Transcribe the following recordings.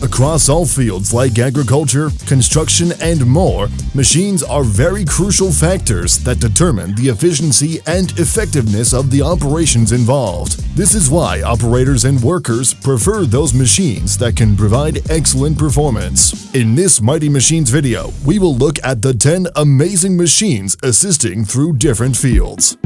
Across all fields like agriculture, construction, and more, machines are very crucial factors that determine the efficiency and effectiveness of the operations involved. This is why operators and workers prefer those machines that can provide excellent performance. In this Mighty Machines video, we will look at the 10 amazing machines assisting through different fields.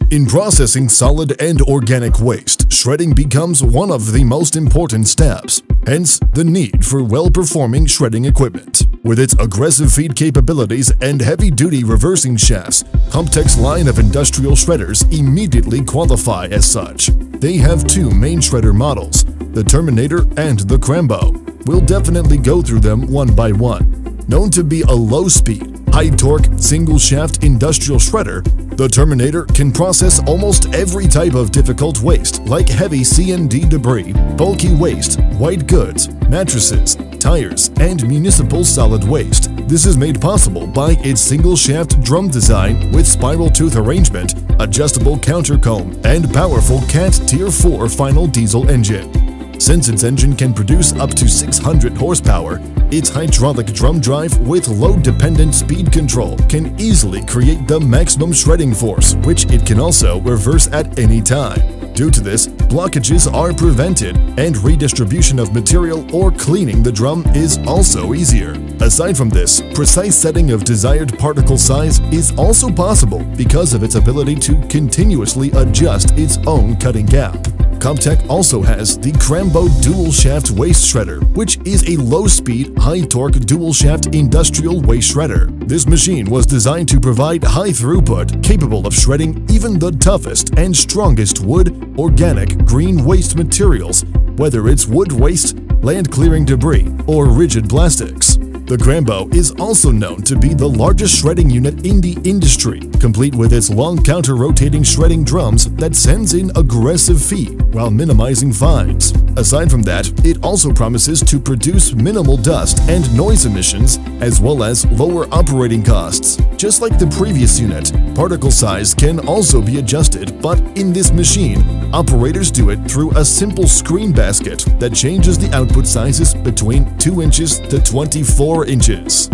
In processing solid and organic waste, shredding becomes one of the most important steps, hence the need for well-performing shredding equipment. With its aggressive feed capabilities and heavy-duty reversing shafts, KOMPTECH's line of industrial shredders immediately qualify as such. They have two main shredder models, the Terminator and the Crambo. We'll definitely go through them one by one. Known to be a low-speed, high-torque, single-shaft industrial shredder, the Terminator can process almost every type of difficult waste like heavy C&D debris, bulky waste, white goods, mattresses, tires, and municipal solid waste. This is made possible by its single-shaft drum design with spiral tooth arrangement, adjustable counter comb, and powerful CAT Tier 4 final diesel engine. Since its engine can produce up to 600 horsepower, its hydraulic drum drive with load-dependent speed control can easily create the maximum shredding force, which it can also reverse at any time. Due to this, blockages are prevented and redistribution of material or cleaning the drum is also easier. Aside from this, precise setting of desired particle size is also possible because of its ability to continuously adjust its own cutting gap. KOMPTECH also has the Crambo dual-shaft waste shredder, which is a low-speed, high-torque dual-shaft industrial waste shredder. This machine was designed to provide high throughput, capable of shredding even the toughest and strongest wood, organic, green waste materials, whether it's wood waste, land-clearing debris, or rigid plastics. The Crambo is also known to be the largest shredding unit in the industry, complete with its long counter-rotating shredding drums that sends in aggressive feed while minimizing fines. Aside from that, it also promises to produce minimal dust and noise emissions, as well as lower operating costs. Just like the previous unit, particle size can also be adjusted, but in this machine, operators do it through a simple screen basket that changes the output sizes between 2 inches to 24 inches.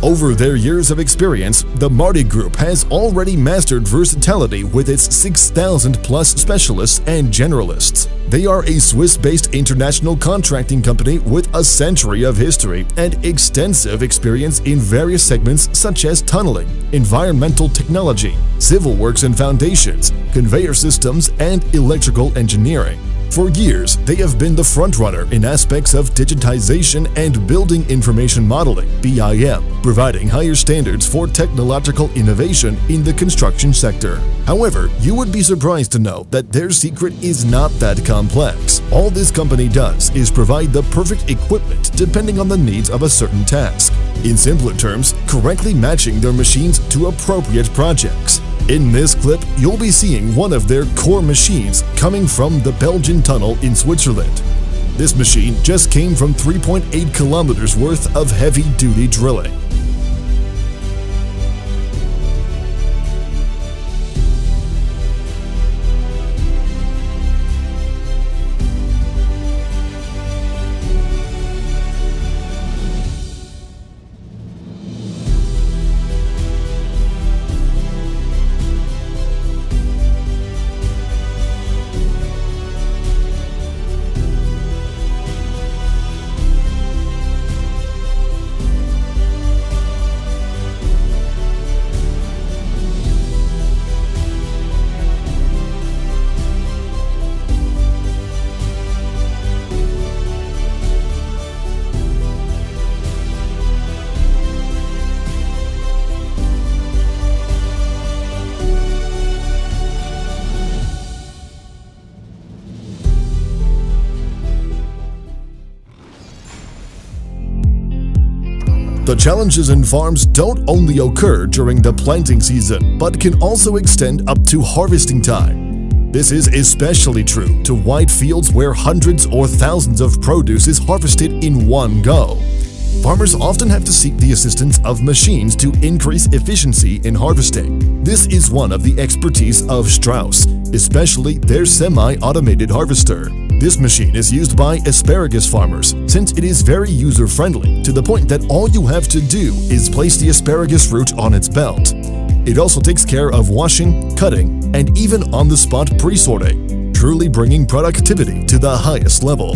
Over their years of experience, the MARTI Group has already mastered versatility with its 6,000-plus specialists and generalists. They are a Swiss-based international contracting company with a century of history and extensive experience in various segments such as tunneling, environmental technology, civil works and foundations, conveyor systems, and electrical engineering. For years, they have been the frontrunner in aspects of digitization and building information modeling (BIM), providing higher standards for technological innovation in the construction sector. However, you would be surprised to know that their secret is not that complex. All this company does is provide the perfect equipment depending on the needs of a certain task. In simpler terms, correctly matching their machines to appropriate projects. In this clip, you'll be seeing one of their core machines coming from the Belgian tunnel in Switzerland. This machine just came from 3.8 kilometers worth of heavy-duty drilling. The challenges in farms don't only occur during the planting season, but can also extend up to harvesting time. This is especially true to wide fields where hundreds or thousands of produce is harvested in one go. Farmers often have to seek the assistance of machines to increase efficiency in harvesting. This is one of the expertise of STRAUSS, especially their semi-automated harvester. This machine is used by asparagus farmers since it is very user-friendly to the point that all you have to do is place the asparagus root on its belt. It also takes care of washing, cutting, and even on-the-spot pre-sorting, truly bringing productivity to the highest level.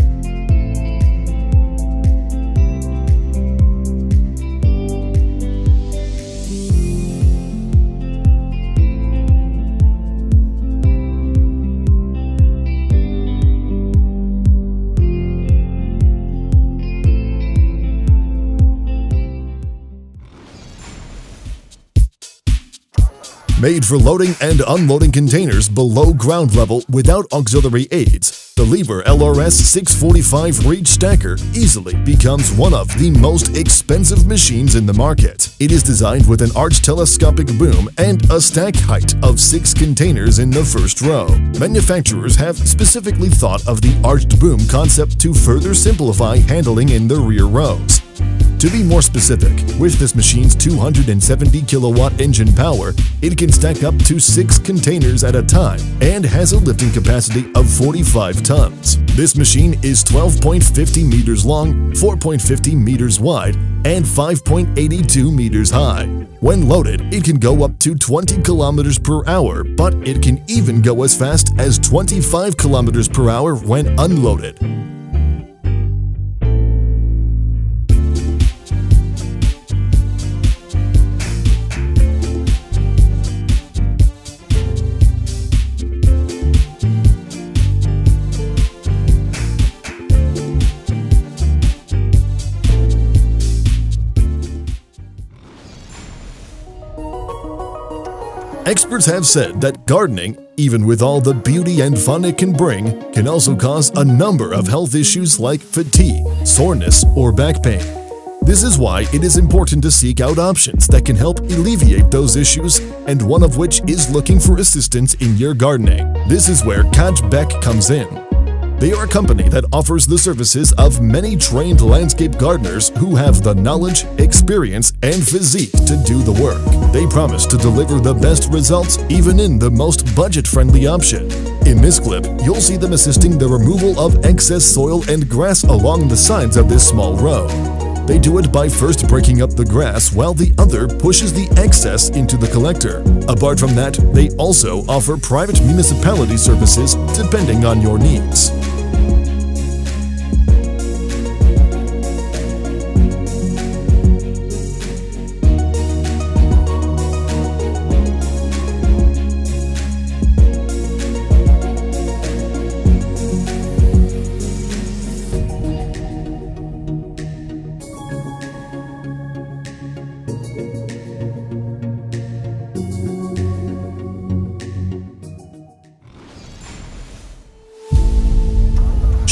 Made for loading and unloading containers below ground level without auxiliary aids, the LIEBHERR LRS 645 REACHSTAKER easily becomes one of the most expensive machines in the market. It is designed with an arch telescopic boom and a stack height of 6 containers in the first row. Manufacturers have specifically thought of the arched boom concept to further simplify handling in the rear rows. To be more specific, with this machine's 270 kilowatt engine power, it can stack up to 6 containers at a time and has a lifting capacity of 45 tons. This machine is 12.50 meters long, 4.50 meters wide, and 5.82 meters high. When loaded, it can go up to 20 kilometers per hour, but it can even go as fast as 25 kilometers per hour when unloaded. Experts have said that gardening, even with all the beauty and fun it can bring, can also cause a number of health issues like fatigue, soreness, or back pain. This is why it is important to seek out options that can help alleviate those issues, and one of which is looking for assistance in your gardening. This is where BECH comes in. They are a company that offers the services of many trained landscape gardeners who have the knowledge, experience, and physique to do the work. They promise to deliver the best results even in the most budget-friendly option. In this clip, you'll see them assisting the removal of excess soil and grass along the sides of this small row. They do it by first breaking up the grass while the other pushes the excess into the collector. Apart from that, they also offer private municipality services depending on your needs.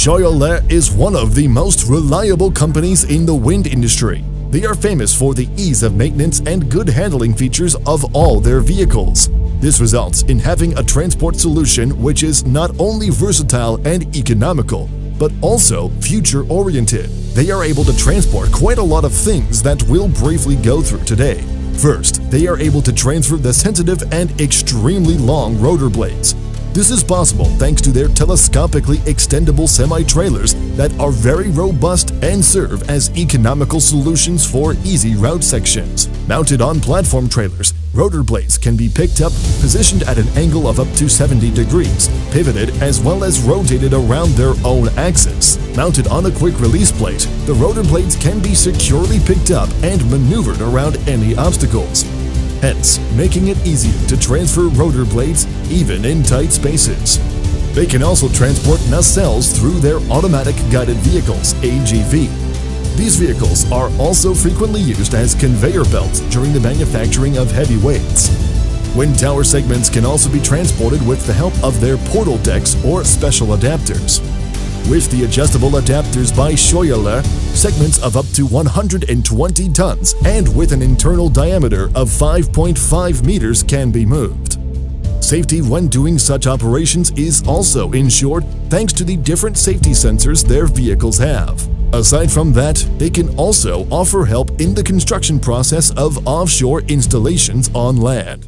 SCHEUERLE is one of the most reliable companies in the wind industry. They are famous for the ease of maintenance and good handling features of all their vehicles. This results in having a transport solution which is not only versatile and economical, but also future-oriented. They are able to transport quite a lot of things that we'll briefly go through today. First, they are able to transfer the sensitive and extremely long rotor blades. This is possible thanks to their telescopically extendable semi-trailers that are very robust and serve as economical solutions for easy route sections. Mounted on platform trailers, rotor blades can be picked up, positioned at an angle of up to 70 degrees, pivoted as well as rotated around their own axis. Mounted on a quick release plate, the rotor blades can be securely picked up and maneuvered around any obstacles, hence making it easier to transfer rotor blades even in tight spaces. They can also transport nacelles through their automatic guided vehicles, AGV. These vehicles are also frequently used as conveyor belts during the manufacturing of heavy weights. Wind tower segments can also be transported with the help of their portal decks or special adapters. With the adjustable adapters by SCHEUERLE, segments of up to 120 tons and with an internal diameter of 5.5 meters can be moved. Safety when doing such operations is also ensured thanks to the different safety sensors their vehicles have. Aside from that, they can also offer help in the construction process of offshore installations on land.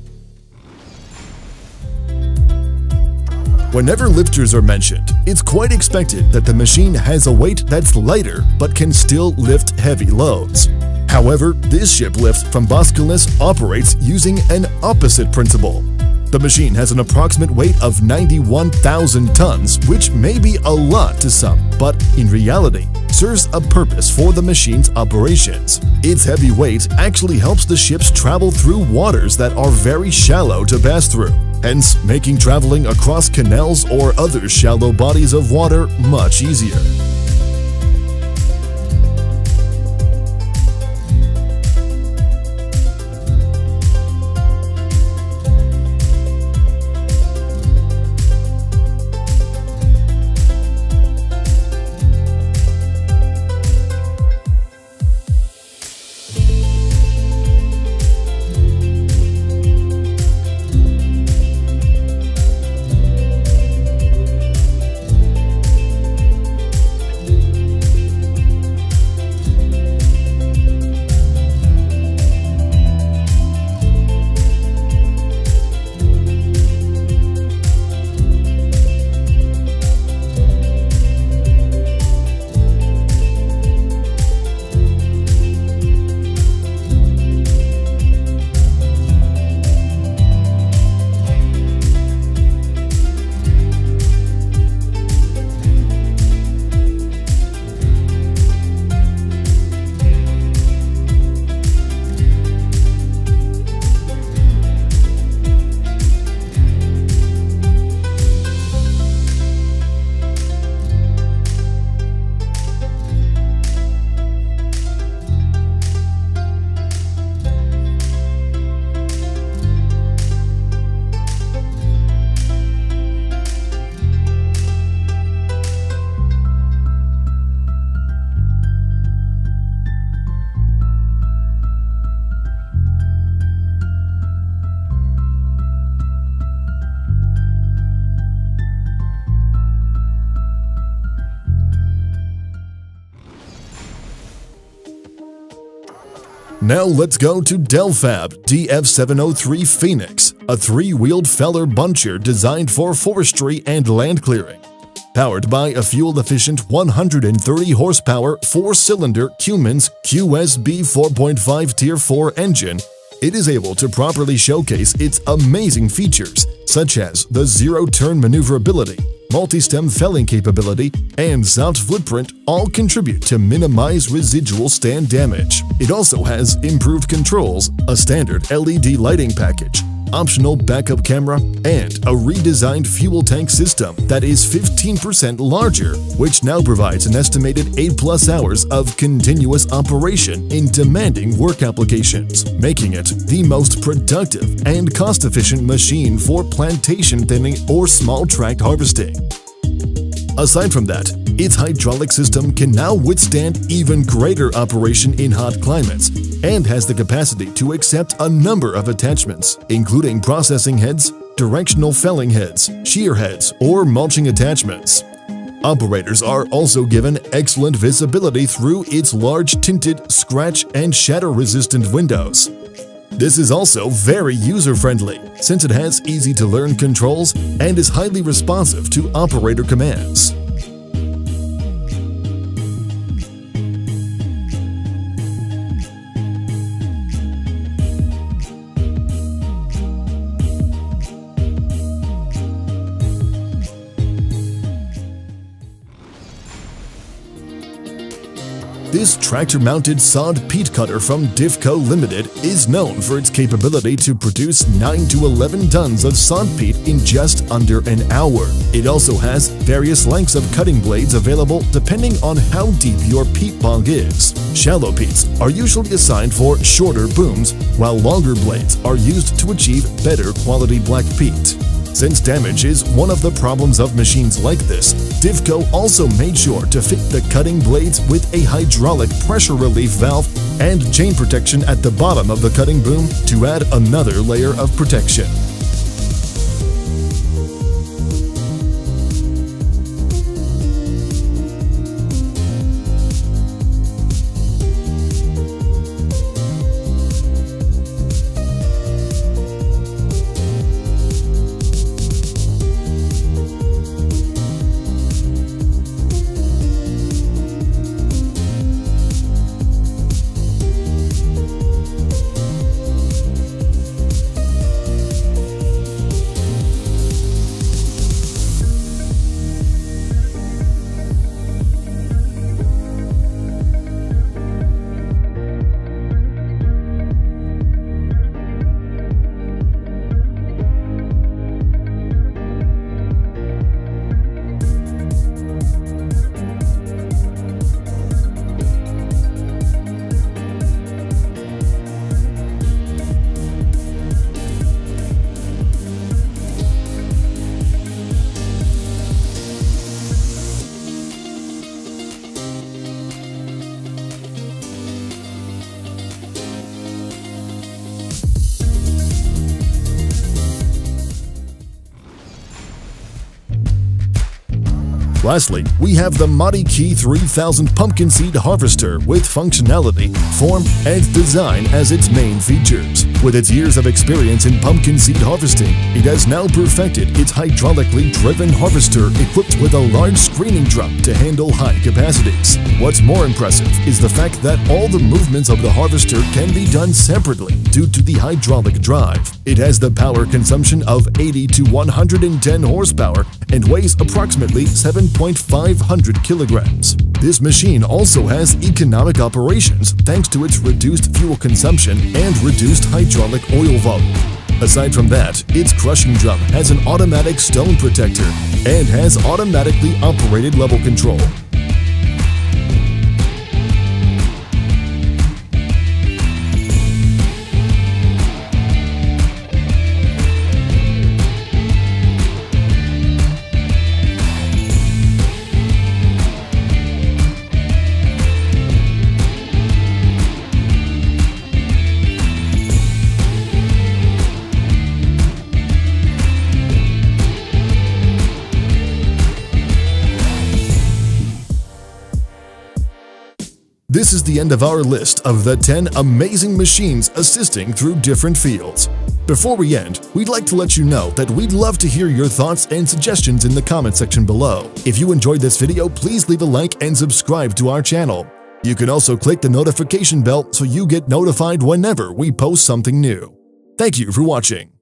Whenever lifters are mentioned, it's quite expected that the machine has a weight that's lighter but can still lift heavy loads. However, this ship lift from BOSKALIS operates using an opposite principle. The machine has an approximate weight of 91,000 tons, which may be a lot to some, but in reality, serves a purpose for the machine's operations. Its heavy weight actually helps the ships travel through waters that are very shallow to pass through, hence making traveling across canals or other shallow bodies of water much easier. Now let's go to DELFAB DF703 Phoenix, a three-wheeled feller buncher designed for forestry and land clearing. Powered by a fuel-efficient 130 horsepower 4-cylinder Cummins QSB 4.5 Tier 4 engine, it is able to properly showcase its amazing features such as the zero-turn maneuverability, multi-stem felling capability, and soft footprint all contribute to minimize residual stand damage. It also has improved controls, a standard LED lighting package, optional backup camera, and a redesigned fuel tank system that is 15% larger, which now provides an estimated 8+ hours of continuous operation in demanding work applications, making it the most productive and cost-efficient machine for plantation thinning or small tract harvesting. Aside from that, its hydraulic system can now withstand even greater operation in hot climates and has the capacity to accept a number of attachments, including processing heads, directional felling heads, shear heads, or mulching attachments. Operators are also given excellent visibility through its large tinted, scratch, and shatter-resistant windows. This is also very user-friendly, since it has easy-to-learn controls and is highly responsive to operator commands. This tractor-mounted sawed peat cutter from DIFCO Limited is known for its capability to produce 9 to 11 tons of sawed peat in just under an hour. It also has various lengths of cutting blades available depending on how deep your peat bog is. Shallow peats are usually assigned for shorter booms, while longer blades are used to achieve better quality black peat. Since damage is one of the problems of machines like this, DIFCO also made sure to fit the cutting blades with a hydraulic pressure relief valve and chain protection at the bottom of the cutting boom to add another layer of protection. Lastly, we have the MOTY Key 3000 pumpkin seed harvester with functionality, form, and design as its main features. With its years of experience in pumpkin seed harvesting, it has now perfected its hydraulically driven harvester equipped with a large screening drum to handle high capacities. What's more impressive is the fact that all the movements of the harvester can be done separately due to the hydraulic drive. It has the power consumption of 80 to 110 horsepower and weighs approximately 7,500 kilograms. This machine also has economic operations thanks to its reduced fuel consumption and reduced hydraulic oil volume. Aside from that, its crushing drum has an automatic stone protector and has automatically operated level control. This is the end of our list of the 10 amazing machines assisting through different fields. Before we end, we'd like to let you know that we'd love to hear your thoughts and suggestions in the comment section below. If you enjoyed this video, please leave a like and subscribe to our channel. You can also click the notification bell so you get notified whenever we post something new. Thank you for watching.